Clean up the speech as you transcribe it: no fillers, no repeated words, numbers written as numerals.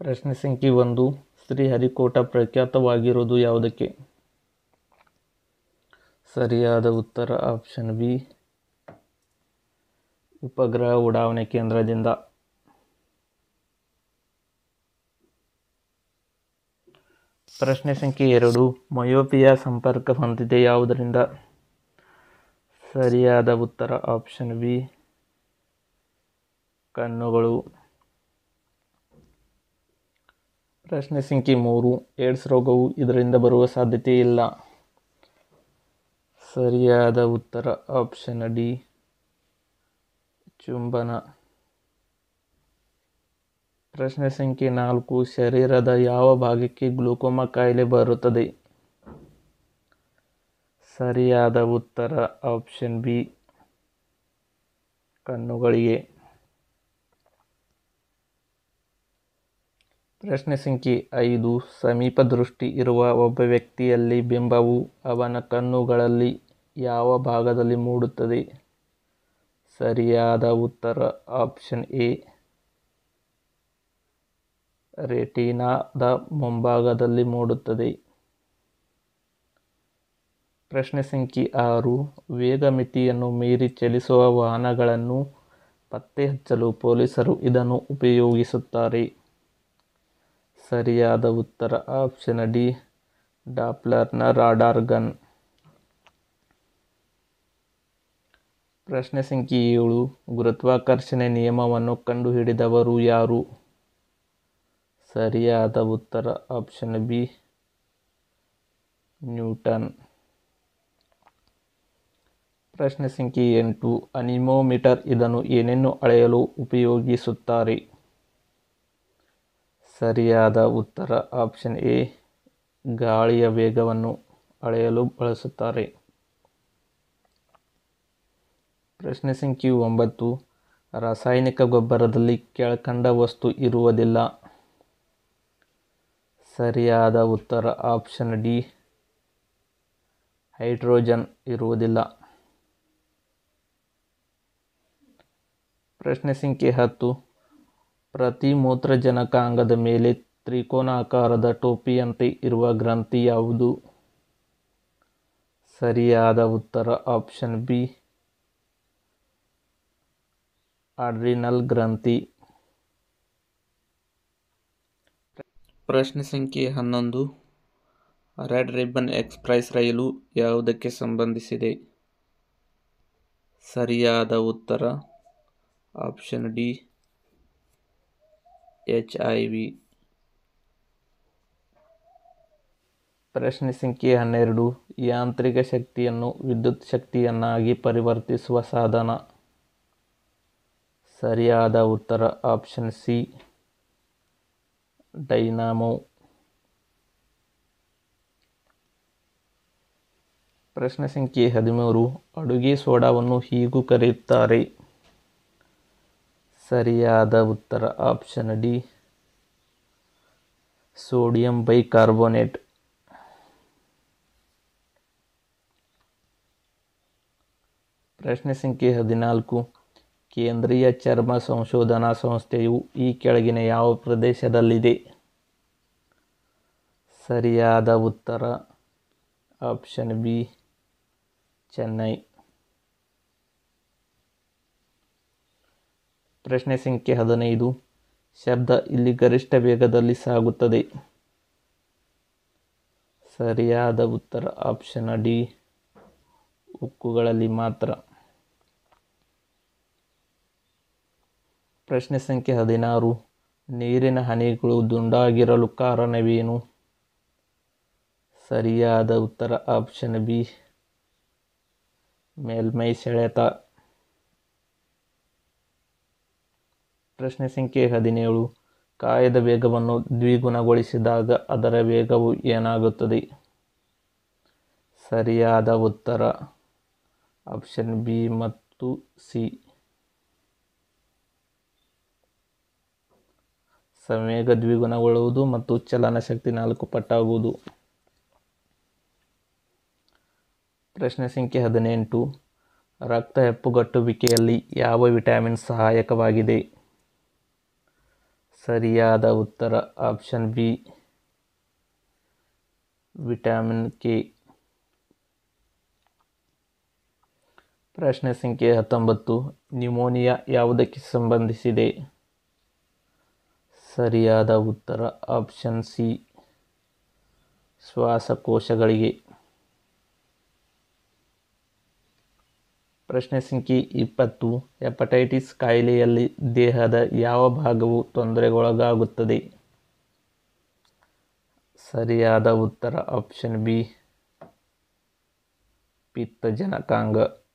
ಪ್ರಶ್ನೆ ಸಂಖ್ಯೆ 1. ಶ್ರೀಹರಿಕೋಟ ಪ್ರಖ್ಯಾತವಾಗಿರುವುದು ಯಾವುದಕ್ಕೆ? ಸರಿಯಾದ ಉತ್ತರ ಆಪ್ಷನ್ ಬಿ, ಉಪಗ್ರಹ ಉಡಾವಣೆ ಕೇಂದ್ರದಿಂದ. ಪ್ರಶ್ನೆ ಸಂಖ್ಯೆ 2. ಮಯೋಪಿಯಾ ಸಂಪರ್ಕ ಹೊಂದಿದೆ ಯಾವುದರಿಂದ? ಸರಿಯಾದ ಉತ್ತರ ಆಪ್ಷನ್ ಬಿ, ಕಣ್ಣುಗಳು. ಪ್ರಶ್ನೆ ಸಂಖ್ಯೆ 3. ಏಡ್ಸ್ ರೋಗವು ಇದರಿಂದ ಬರುವ ಸಾಧ್ಯತೆ ಇಲ್ಲ. ಸರಿಯಾದ ಉತ್ತರ ಆಪ್ಷನ್ ಡಿ, ಚುಂಬನ. ಪ್ರಶ್ನೆ ಸಂಖ್ಯೆ 4. ಶರೀರದ ಯಾವ ಭಾಗಕ್ಕೆ ಗ್ಲೂಕೋಮಾ ಕಾಯಿಲೆ ಬರುತ್ತದೆ? ಸರಿಯಾದ ಉತ್ತರ ಆಪ್ಷನ್ ಬಿ, ಕಣ್ಣುಗಳಿಗೆ. ಪ್ರಶ್ನೆ ಸಂಖ್ಯೆ 5. ಸಮೀಪ ದೃಷ್ಟಿ ಇರುವ ಒಬ್ಬ ವ್ಯಕ್ತಿಯಲ್ಲಿ ಬಿಂಬವು ಅವನ ಕಣ್ಣುಗಳಲ್ಲಿ ಯಾವ ಭಾಗದಲ್ಲಿ ಮೂಡುತ್ತದೆ? ಸರಿಯಾದ ಉತ್ತರ ಆಪ್ಷನ್ ಎ, ರೆಟಿನಾದ ಮುಂಭಾಗದಲ್ಲಿ ಮೂಡುತ್ತದೆ. ಪ್ರಶ್ನೆ ಸಂಖ್ಯೆ 6. ವೇಗ ಮಿತಿಯನ್ನು ಮೀರಿ ಚಲಿಸುವ ವಾಹನಗಳನ್ನು ಪತ್ತೆ ಹಚ್ಚಲು ಪೊಲೀಸರು ಇದನ್ನು ಉಪಯೋಗಿಸುತ್ತಾರೆ. ಸರಿಯಾದ ಉತ್ತರ ಆಪ್ಷನ್ ಡಿ, ಡಾಪ್ಲರ್ನ ರಾಡಾರ್ ಗನ್. ಪ್ರಶ್ನೆ ಸಂಖ್ಯೆ 7. ಗುರುತ್ವಾಕರ್ಷಣೆ ನಿಯಮವನ್ನು ಕಂಡುಹಿಡಿದವರು ಯಾರು? ಸರಿಯಾದ ಉತ್ತರ ಆಪ್ಷನ್ ಬಿ, ನ್ಯೂಟನ್. ಪ್ರಶ್ನೆ ಸಂಖ್ಯೆ 8. ಅನಿಮೋಮೀಟರ್ ಇದನ್ನು ಏನನ್ನು ಅಳೆಯಲು ಉಪಯೋಗಿಸುತ್ತಾರೆ? ಸರಿಯಾದ ಉತ್ತರ ಆಪ್ಷನ್ ಎ, ಗಾಳಿಯ ವೇಗವನ್ನು ಅಳೆಯಲು ಬಳಸುತ್ತಾರೆ. ಪ್ರಶ್ನೆ ಸಂಖ್ಯೆ 9. ರಾಸಾಯನಿಕ ಗೊಬ್ಬರದಲ್ಲಿ ಕೆಳಕಂಡ ವಸ್ತು ಇರುವುದಿಲ್ಲ. ಸರಿಯಾದ ಉತ್ತರ ಆಪ್ಷನ್ ಡಿ, ಹೈಡ್ರೋಜನ್ ಇರುವುದಿಲ್ಲ. ಪ್ರಶ್ನೆ ಸಂಖ್ಯೆ 10. ಪ್ರತಿ ಮೂತ್ರಜನಕಾಂಗದ ಮೇಲೆ ತ್ರಿಕೋನಾಕಾರದ ಟೋಪಿಯಂತೆ ಇರುವ ಗ್ರಂಥಿ ಯಾವುದು? ಸರಿಯಾದ ಉತ್ತರ ಆಪ್ಷನ್ ಬಿ, ಅಡ್ರಿನಲ್ ಗ್ರಂಥಿ. ಪ್ರಶ್ನೆ ಸಂಖ್ಯೆ 11. ರೆಡ್ ರಿಬ್ಬನ್ ಎಕ್ಸ್ಪ್ರೆಸ್ ರೈಲು ಯಾವುದಕ್ಕೆ ಸಂಬಂಧಿಸಿದೆ? ಸರಿಯಾದ ಉತ್ತರ ಆಪ್ಷನ್ ಡಿ, HIV. ಪ್ರಶ್ನೆ ಸಂಖ್ಯೆ 12. ಯಾಂತ್ರಿಕ ಶಕ್ತಿಯನ್ನು ವಿದ್ಯುತ್ ಶಕ್ತಿಯನ್ನಾಗಿ ಪರಿವರ್ತಿಸುವ ಸಾಧನ? ಸರಿಯಾದ ಉತ್ತರ ಆಪ್ಷನ್ ಸಿ, ಡೈನಾಮೋ. ಪ್ರಶ್ನೆ ಸಂಖ್ಯೆ 13. ಅಡುಗೆ ಸೋಡಾವನ್ನು ಹೀಗೂ ಕರೆಯುತ್ತಾರೆ. ಸರಿಯಾದ ಉತ್ತರ ಆಪ್ಷನ್ ಡಿ, ಸೋಡಿಯಂ ಬೈಕಾರ್ಬೋನೇಟ್. ಪ್ರಶ್ನೆ ಸಂಖ್ಯೆ 14. ಕೇಂದ್ರೀಯ ಚರ್ಮ ಸಂಶೋಧನಾ ಸಂಸ್ಥೆಯು ಈ ಕೆಳಗಿನ ಯಾವ ಪ್ರದೇಶದಲ್ಲಿದೆ? ಸರಿಯಾದ ಉತ್ತರ ಆಪ್ಷನ್ ಬಿ, ಚೆನ್ನೈ. ಪ್ರಶ್ನೆ ಸಂಖ್ಯೆ 15. ಶಬ್ದ ಇಲ್ಲಿ ಗರಿಷ್ಠ ವೇಗದಲ್ಲಿ ಸಾಗುತ್ತದೆ. ಸರಿಯಾದ ಉತ್ತರ ಆಪ್ಷನ್ ಡಿ, ಉಕ್ಕುಗಳಲ್ಲಿ ಮಾತ್ರ. ಪ್ರಶ್ನೆ ಸಂಖ್ಯೆ 16. ನೀರಿನ ಹನಿಗಳು ದುಂಡಾಗಿರಲು ಕಾರಣವೇನು? ಸರಿಯಾದ ಉತ್ತರ ಆಪ್ಷನ್ ಬಿ, ಮೇಲ್ಮೈ ಸೆಳೆತ. ಪ್ರಶ್ನೆ ಸಂಖ್ಯೆ 17. ಕಾಯದ ವೇಗವನ್ನು ದ್ವಿಗುಣಗೊಳಿಸಿದಾಗ ಅದರ ವೇಗವು ಏನಾಗುತ್ತದೆ? ಸರಿಯಾದ ಉತ್ತರ ಆಪ್ಷನ್ ಬಿ ಮತ್ತು ಸಿ, ಸಂವೇಗ ದ್ವಿಗುಣಗೊಳ್ಳುವುದು ಮತ್ತು ಚಲನಶಕ್ತಿ 4 ಪಟ್ಟಾಗುವುದು. ಪ್ರಶ್ನೆ ಸಂಖ್ಯೆ 18. ರಕ್ತ ಹೆಪ್ಪುಗಟ್ಟುವಿಕೆಯಲ್ಲಿ ಯಾವ ವಿಟಮಿನ್ ಸಹಾಯಕವಾಗಿದೆ? ಸರಿಯಾದ ಉತ್ತರ ಆಪ್ಷನ್ ಬಿ ವಿಟಮಿನ್ ಕೆ. ಪ್ರಶ್ನೆ ಸಂಖ್ಯೆ 19. ನ್ಯೂಮೋನಿಯಾ ಯಾವುದಕ್ಕೆ ಸಂಬಂಧಿಸಿದೆ? ಸರಿಯಾದ ಉತ್ತರ ಆಪ್ಷನ್ ಸಿ ಶ್ವಾಸಕೋಶಗಳಿಗೆ. ಪ್ರಶ್ನೆ ಸಂಖ್ಯೆ 20. ಹೆಪಟೈಟಿಸ್ ಕಾಯಿಲೆಯಲ್ಲಿ ದೇಹದ ಯಾವ ಭಾಗವು ತೊಂದರೆಗೊಳಗಾಗುತ್ತದೆ? ಸರಿಯಾದ ಉತ್ತರ ಆಪ್ಷನ್ ಬಿ ಪಿತ್ತಜನಕಾಂಗ.